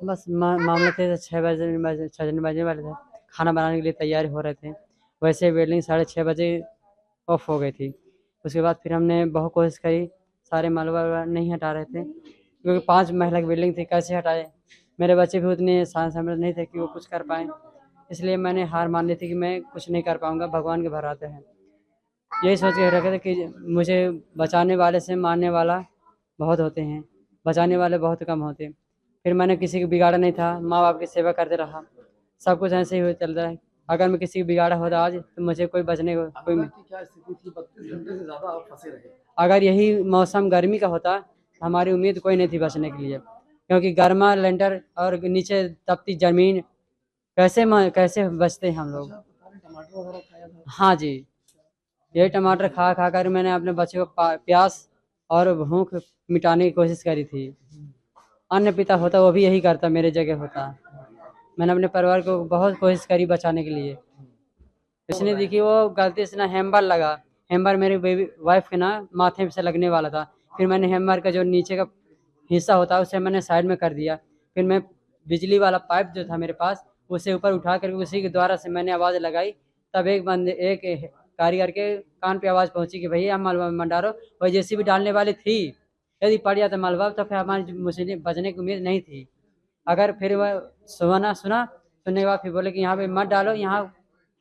बस मामला थे 6 बजे 6 बजने वाले थे। खाना बनाने के लिए तैयार हो रहे थे। वैसे वेल्डिंग 6:30 बजे ऑफ हो गई थी। उसके बाद फिर हमने बहुत कोशिश करी, सारे मलबा नहीं हटा रहे थे क्योंकि 5 महला की बिल्डिंग थी, कैसे हटाए। मेरे बच्चे भी उतने समझ नहीं थे कि वो कुछ कर पाएँ, इसलिए मैंने हार मान ली थी कि मैं कुछ नहीं कर पाऊँगा, भगवान के भरोसे हैं। यही सोच के रखे थे कि मुझे बचाने वाले से मारने वाला बहुत होते हैं, बचाने वाले बहुत कम होते हैं। फिर मैंने किसी को बिगाड़ा नहीं था, माँ बाप की सेवा करते रहा। सब कुछ ऐसे ही हो चल रहा है। अगर मैं किसी को बिगाड़ा होता आज तो मुझे कोई बचने को कोई की क्या स्थिति थी? 32 घंटे से ज़्यादा आप फँसे रहे। अगर यही मौसम गर्मी का होता, हमारी उम्मीद कोई नहीं थी बचने के लिए, क्योंकि गर्मा लेंटर और नीचे तपती ज़मीन, कैसे बचते हम लोग। अच्छा, आपने टमाटर वगैरह खाया था? हाँ जी, यही टमाटर खा खा कर मैंने अपने बच्चे को प्यास और भूख मिटाने की कोशिश करी थी। अन्य पिता होता वो भी यही करता, मेरे जगह होता। मैंने अपने परिवार को बहुत कोशिश करी बचाने के लिए। इसने देखी वो गलती से ना हैमर लगा। हैमर मेरी बेबी वाइफ के ना माथे से लगने वाला था। फिर मैंने हैमर का जो नीचे का हिस्सा होता है उसे मैंने साइड में कर दिया। फिर मैं बिजली वाला पाइप जो था मेरे पास, उसे ऊपर उठा कर उसी के द्वारा से मैंने आवाज़ लगाई। तब एक कारीगर के कान पे आवाज़ पहुंची कि भैया मलबा में मत डालो। वह जेसीबी डालने वाली थी, यदि पड़ जाता मलबा तो फिर हमारी मुझे बचने की उम्मीद नहीं थी। अगर फिर वह सुनने के बाद फिर बोले कि यहाँ पे मत डालो, यहाँ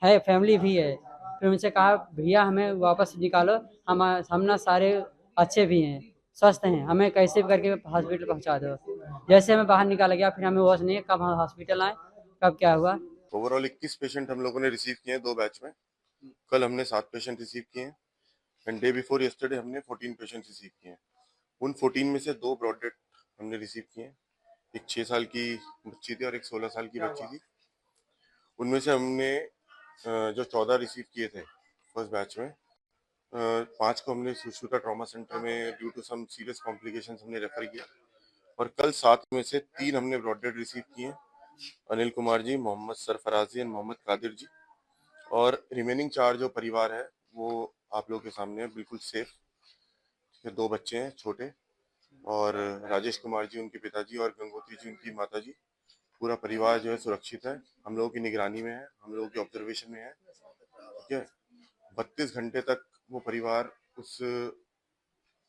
है फैमिली भी है। फिर उनसे कहा भैया हमें वापस निकालो, हम ना सारे अच्छे भी हैं, स्वस्थ हैं, हमें कैसे भी करके हॉस्पिटल पहुँचा दो। जैसे हमें बाहर निकाला गया, फिर हमें होश नहीं है कब हम हॉस्पिटल आए, कब क्या हुआ। ओवरऑल 21 पेशेंट हम लोगों ने रिसीव किए हैं 2 बैच में। कल हमने 7 पेशेंट रिसीव किए हैं एंड डे बिफोर यस्टरडे हमने 14 पेशेंट रिसीव किए हैं। उन 14 में से 2 ब्रॉड डेथ हमने रिसीव किए हैं। एक 6 साल की बच्ची थी और एक 16 साल की बच्ची थी। उनमें से हमने जो 14 रिसीव किए थे फर्स्ट बैच में, 5 को हमने सुश्रुता ट्रॉमा सेंटर में due to some serious complications हमने रेफर किया और कल 7 में से 3 हमने ब्रॉड डेथ रिसीव किए हैं। अनिल कुमार जी, मोहम्मद सरफराजी एंड मोहम्मद कादिर जी। और रिमेनिंग 4 जो परिवार है वो आप लोगों के सामने है, बिल्कुल सेफ। 2 बच्चे हैं छोटे और राजेश कुमार जी उनके पिताजी और गंगोत्री जी उनकी माता जी। पूरा परिवार जो है सुरक्षित है, हम लोगों की निगरानी में है, हम लोगों की ऑब्जर्वेशन में है। ठीक है, 32 घंटे तक वो परिवार उस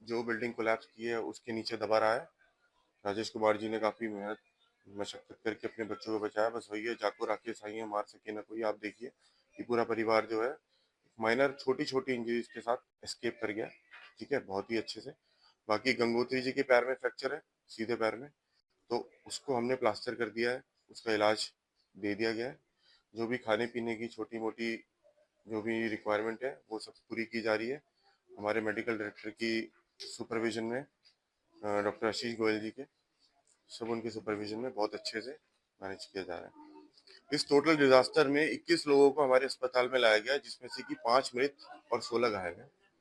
जो बिल्डिंग कोलैप्स की है उसके नीचे दबा रहा है। राजेश कुमार जी ने काफी मेहनत मशक्कत करके अपने बच्चों को बचाया। बस वही है, जाको राकेश आई है मार सके ना कोई। आप देखिए कि पूरा परिवार जो है माइनर छोटी छोटी इंजरीज के साथ एस्केप कर गया। ठीक है, बहुत ही अच्छे से। बाकी गंगोत्री जी के पैर में फ्रैक्चर है, सीधे पैर में, तो उसको हमने प्लास्टर कर दिया है, उसका इलाज दे दिया गया है। जो भी खाने पीने की छोटी मोटी जो भी रिक्वायरमेंट है वो सब पूरी की जा रही है हमारे मेडिकल डायरेक्टर की सुपरविजन में, डॉक्टर आशीष गोयल जी के। सब उनके सुपरविजन में बहुत अच्छे से मैनेज किया जा रहा है। इस टोटल डिजास्टर में 21 लोगों को हमारे अस्पताल में लाया गया जिसमें से कि 5 मृत और 16 घायल हैं।